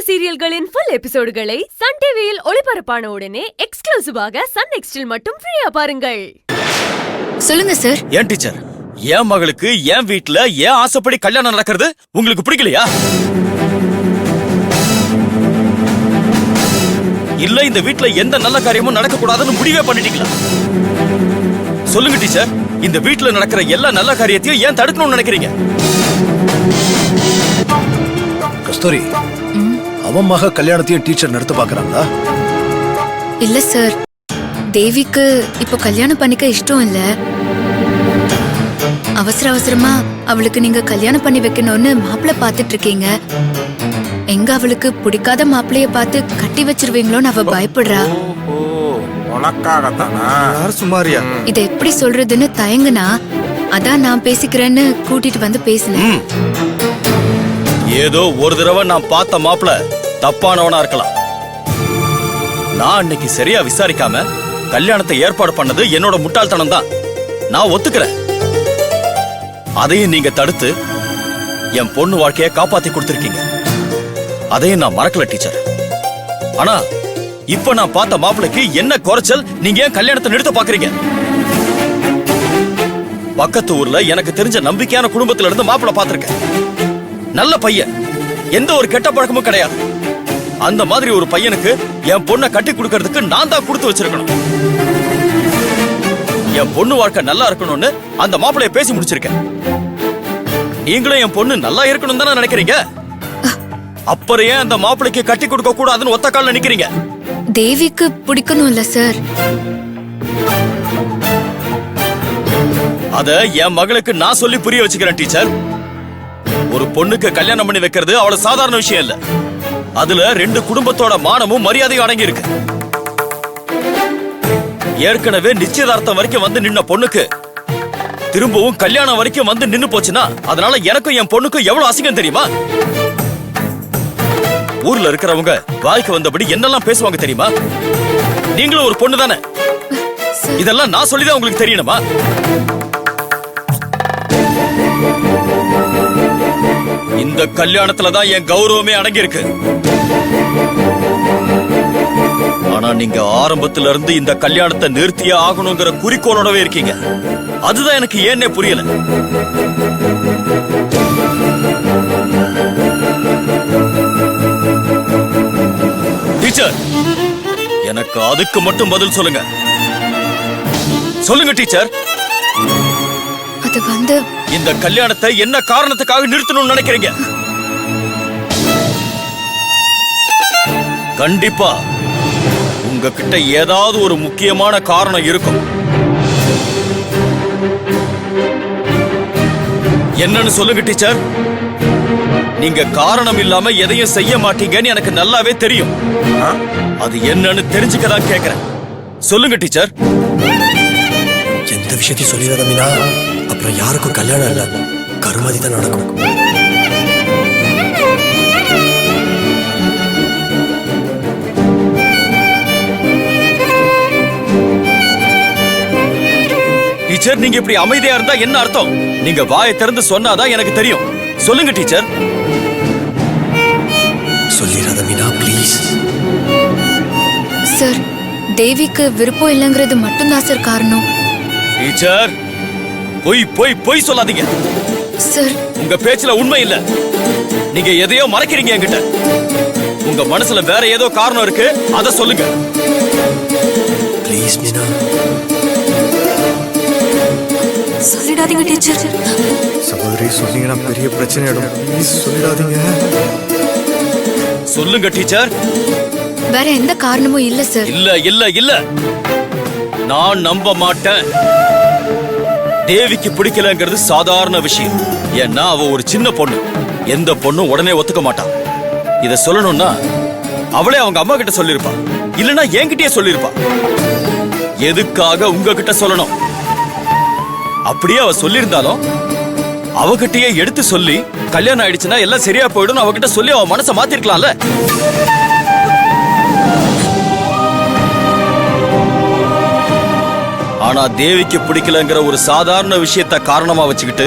சீரியல்களின் full எபிசோடுகளை Sun டிவியில் ஒளிபரப்பான உடனே எக்ஸ்க்ளூசிவாக சன் நெக்ஸ்டில் மட்டும் ஃப்ரீயா பாருங்கள். சொல்லுங்க சார். ஏன் டீச்சர், என் மகளுக்கு என் வீட்டுல ஏன் ஆசைப்படி கல்யாணம் நடக்கிறது உங்களுக்கு பிடிக்கலையா? இல்ல இந்த வீட்டுல எந்த நல்ல காரியமும் நடக்க கூடாதுன்னு முடிவே பண்ணிட்டீங்களா? சொல்லுங்க டீச்சர், இந்த வீட்டுல நடக்கிற எல்லா நல்ல காரியத்தையும் ஏன் தடுக்கணும்னு நினைக்கிறீங்க? கஸ்தூரி, அவன் மக கல்யாணத்தையும் டீச்சர் நடத்த பாக்குறாங்களா? இல்ல சார், தேவிக்கு இப்போ கல்யாணம் பண்ணிக்க இஷ்டம் இல்ல. அவசரமா அவளுக்கு நீங்க கல்யாணம் பண்ணி வைக்கணும்னு மாப்பிள்ள பாத்துட்டு இருக்கீங்க. எங்க அவளுக்கு பிடிக்காத மாப்பிளைய பார்த்து கட்டி வச்சிருவீங்களோன்னு அவ பயப்படுறா. இத எப்படி சொல்றதுன்னு தயங்குனா, அதான் நான் பேசிக்கிறேன்னு கூட்டிட்டு வந்து பேசினேன். ஏதோ ஒரு தடவை நான் பார்த்த மாப்பிள்ள தப்பானவனா இருக்கலாம். நான் அன்னைக்கு சரியா விசாரிக்காம கல்யாணத்தை ஏற்பாடு பண்ணது என்னோட முட்டாள்தனம் தான், நான் ஒத்துக்கிறேன். அதையும் நீங்க தடுத்து என் பொண்ணு வாழ்க்கையை காப்பாத்தி கொடுத்திருக்கீங்க. அதையும் நான் மறக்கல டீச்சர். ஆனா இப்ப நான் பார்த்த மாப்பிளைக்கு என்ன குறைச்சல்? நீங்க ஏன் கல்யாணத்தை நிறுத்த பாக்குறீங்க? பக்கத்து ஊர்ல எனக்கு தெரிஞ்ச நம்பிக்கையான குடும்பத்துல இருந்து மாப்பிள்ள பாத்திருக்கேன். நல்ல பையன், எந்த ஒரு கெட்ட பழக்கமும் கிடையாது. அந்த மாதிரி ஒரு பையனுக்கு என் பொண்ணை கட்டி கொடுக்கறதுக்கு நான் தான் கொடுத்து வச்சிருக்கணும். என் பொண்ணு வாழ்க்கை நல்லா இருக்கணும்னு அந்த மாப்பிளைய பேசி முடிச்சிருக்கேன். நீங்களும் என் பொண்ணு நல்லா இருக்கணும் தானே நினைக்கிறீங்க? அப்புறம் ஏன் அந்த மாப்பிளைக்கு கட்டி கொடுக்க கூடாதுன்னு ஒத்த கால்ல நிக்கிறீங்க? தேவிக்கு பிடிக்கணும் இல்ல சார். அத என் மகளுக்கு நான் சொல்லி புரிய வச்சுக்கிறேன் டீச்சர். ஒரு பொண்ணுக்கு கல்யாணம் பண்ணி வைக்கிறது அவ்வளவு சாதாரண விஷயம் இல்ல. அதுல ரெண்டு குடும்பத்தோட மானமும் மரியாதையும் அடங்கி இருக்கு. ஏற்கனவே நிச்சயதார்த்தம் வரைக்கும் வந்து நின்ன பொண்ணுக்கு திரும்பவும் கல்யாணம் வரைக்கும் வந்து நின்னு போச்சுன்னா அதனால எனக்கும் என் பொண்ணுக்கும் எவ்வளவு அசிங்கம் தெரியுமா? ஊர்ல இருக்கிறவங்க வாய்க்கு வந்தபடி என்னெல்லாம் பேசுவாங்க தெரியுமா? நீங்களும் ஒரு பொண்ணு தானே, இதெல்லாம் நான் சொல்லிதான் உங்களுக்கு தெரியணுமா? இந்த கல்யாணத்துலதான் என் கௌரவமே அடங்கி இருக்கு. ஆனா நீங்க ஆரம்பத்துல இருந்து இந்த கல்யாணத்தை நிறுத்தியே ஆகணுங்கிற குறிக்கோளோடவே இருக்கீங்க. அதுதான் எனக்கு ஏன்னே புரியல. டீச்சர், எனக்கு அதுக்கு மட்டும் பதில் சொல்லுங்க. சொல்லுங்க டீச்சர். அது வந்து இந்த கல்யாணத்தை என்ன காரணத்துக்காக நிறுத்தணும்னு நினைக்கிறீங்க? கண்டிப்பா உங்ககிட்ட ஏதாவது ஒரு முக்கியமான காரணம் இருக்கும். என்னன்னு சொல்லுங்க டீச்சர். நீங்க காரணம் இல்லாம எதையும் செய்ய மாட்டீங்கன்னு எனக்கு நல்லாவே தெரியும். அது என்னன்னு தெரிஞ்சுக்கதான் கேக்குறேன். சொல்லுங்க டீச்சர். எந்த விஷயத்தையும் சொல்லிடாத மீனா, அப்புறம் யாருக்கும் கல்யாணம் இல்ல, கருமாதி தான் நடக்கும். டீச்சர், நீங்க இப்படி அமைதியா இருந்தா என்ன அர்த்தம்? நீங்க வாயை திறந்து சொன்னாதான் எனக்கு தெரியும். சொல்லுங்க டீச்சர். சொல்லிடாத மீனா, ப்ளீஸ். சார், தேவிக்கு விருப்பம் இல்லைங்கிறது மட்டும்தான் சார் காரணம். டீச்சர், பொய் பொய் பொய் சொல்லாதீங்க சார். உங்க பேச்சுல உண்மை இல்ல. நீங்க எதையோ மறைக்கிறீங்க என்கிட்ட. உங்க மனசுல வேற ஏதோ காரணம் இருக்கு, அத சொல்லுங்க. ப்ளீஸ் மீனா. சொல்லிடாதீங்க டீச்சர். சகோதரி, சொன்னீங்கன்னா பெரிய பிரச்சனை ஆயிடும். ப்ளீஸ் சொல்லிடாதீங்க. சொல்லுங்க டீச்சர். வேற எந்த காரணமும் இல்ல சார். இல்ல இல்ல இல்ல, நான் நம்ப மாட்டேன். தேவிக்கு பிடிக்கலங்கிறது சாதாரண விஷயம். ஏன்னா அவ ஒரு சின்ன பொண்ணு. எந்த பொண்ணும் உடனே ஒத்துக்க மாட்டான். இத சொல்லணும்னா அவளே அவங்க அம்மா கிட்ட சொல்லிருப்பா, இல்லனா என்கிட்டயே சொல்லிருப்பா. எதுக்காக உங்ககிட்ட சொல்லணும்? அப்படியே அவ சொல்லிருந்தாலும் அவகிட்டயே எடுத்து சொல்லி கல்யாணம் ஆயிடுச்சுன்னா எல்லாம் சரியா போயிடும் அவகிட்ட சொல்லி அவ மனசை மாத்திருக்கலாம்ல. ஆனா தேவிக்கு பிடிக்கலங்கிற ஒரு சாதாரண விஷயத்தை காரணமா வச்சுக்கிட்டு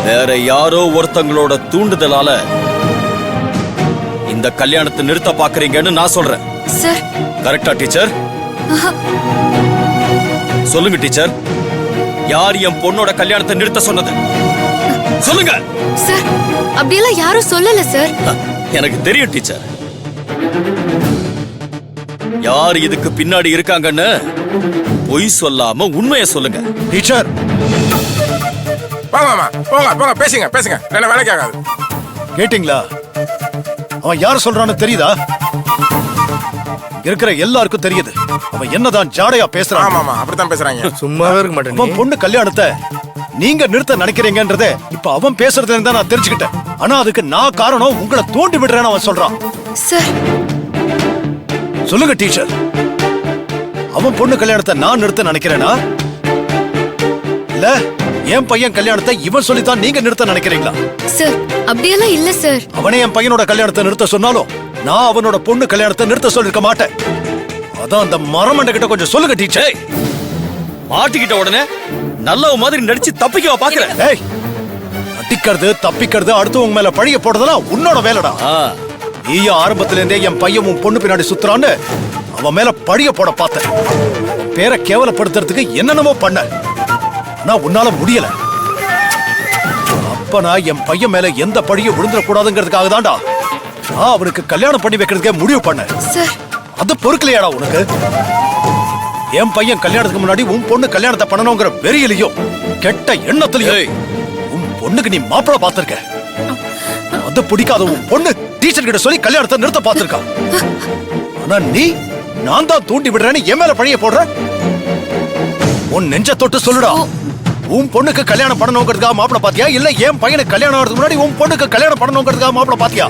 வேற வேற யாரோ ஒருத்தங்களோட தூண்டுதலால இந்த கல்யாணத்தை நிறுத்த பாக்குறீங்கன்னு நான் சொல்றேன். சார் கரெக்டா டீச்சர்? சொல்லுங்க டீச்சர், யார் என் பொண்ணோட கல்யாணத்தை நிறுத்த சொன்னது? சொல்லுங்க. சார் அப்படியெல்லாம் யாரும் சொல்லல சார். எனக்கு தெரியும் டீச்சர், யார் இதுக்கு பின்னாடி இருக்காங்கன்னு. பொய் சொல்லாம உண்மையை சொல்லுங்க. டீச்சர், வாங்க மாமா, போங்க போங்க, பேசுங்க பேசுங்க, என்ன வேலைக்கு ஆகாது. கேட்டீங்களா? அவன் யார் சொல்றான்னு தெரியுதா? இருக்கிற எல்லாருக்கும் தெரியுது அவன் என்னதான் ஜாடையா பேசுறான். ஆமாமா, அப்படித்தான் பேசுறாங்க. சும்மாவே இருக்க மாட்டேன். அவன் பொண்ணு கல்யாணத்தை நீங்க நிறுத்த நினைக்கிறீங்கன்றத இப்ப அவன் பேசுறதுல இருந்தா நான் தெரிஞ்சுக்கிட்டேன். ஆனா அதுக்கு நான் காரணம், உங்களை தூண்டி விடுறேன்னு அவன் சொல்றான். சார் சொல்லுங்க டீச்சர், அவன் பொண்ணு கல்யாணத்தை நான் நிறுத்த நினைக்கிறேனா இல்ல என் பையன் கல்யாணத்தை இவன் சொல்லித்தான் நீங்க நிறுத்த நினைக்கிறீங்களா? சார் அப்படியெல்லாம் இல்ல சார். அவனே என் பையனோட கல்யாணத்தை நிறுத்த சொன்னாலும் நான் அவனோட பொண்ணு கல்யாணத்தை நிறுத்த சொல்லிருக்க மாட்டேன். அதான் அந்த மரமண்ட கிட்ட கொஞ்சம் சொல்லுங்க டீச்சர். ஏய், மாட்டிக்கிட்ட உடனே நல்ல மாதிரி நடிச்சு தப்பிக்கவா பாக்குற? ஏய், அடிக்கிறது தப்பிக்கிறது அடுத்தவங்க மேல பழிய போடுறதெல்லாம் உன்னோட வேலைடா. நீயும் ஆரம்பத்துல இருந்தே என் பையன் உன் பொண்ணு பின்னாடி சுத்துறான்னு அவன் மேல பழிய போட பார்த்த. உன் பேரை கேவலப்படுத்துறதுக்கு என்னென்னமோ பண்ண, ஆனா உன்னால முடியல. அப்ப நான் என் பையன் மேல எந்த பழியும் விழுந்துட கூடாதுங்கிறதுக்காக தான்டா நான் அவனுக்கு கல்யாணம் பண்ணி வைக்கிறதுக்கே முடிவு பண்ண. சார் அது பொறுக்கலையாடா உனக்கு? என் பையன் கல்யாணத்துக்கு முன்னாடி உன் பொண்ணு கல்யாணத்தை பண்ணணுங்கிற வெறியிலையும் கெட்ட எண்ணத்திலையும் உன் பொண்ணுக்கு நீ மாப்பிள பாத்திருக்க. அது பிடிக்காத உன் பொண்ணு டீச்சர் கிட்ட சொல்லி கல்யாணத்தை நிறுத்த பாத்திருக்கா. ஆனா நீ நான் தான் தூண்டி விடுறேன்னு என் மேல பழிய போடுற. உன் நெஞ்ச தொட்டு சொல்லுடா, உன் பொண்ணுக்கு கல்யாணம் பண்ணணுங்கிறதுக்காக மாப்பிள பாத்தியா இல்ல என் பையனுக்கு கல்யாணம் ஆகிறதுக்கு முன்னாடி உன் பொண்ணுக்கு கல்யாணம் பண்ணணுங்கிறதுக்காக மாப்பிள பாத்தியா?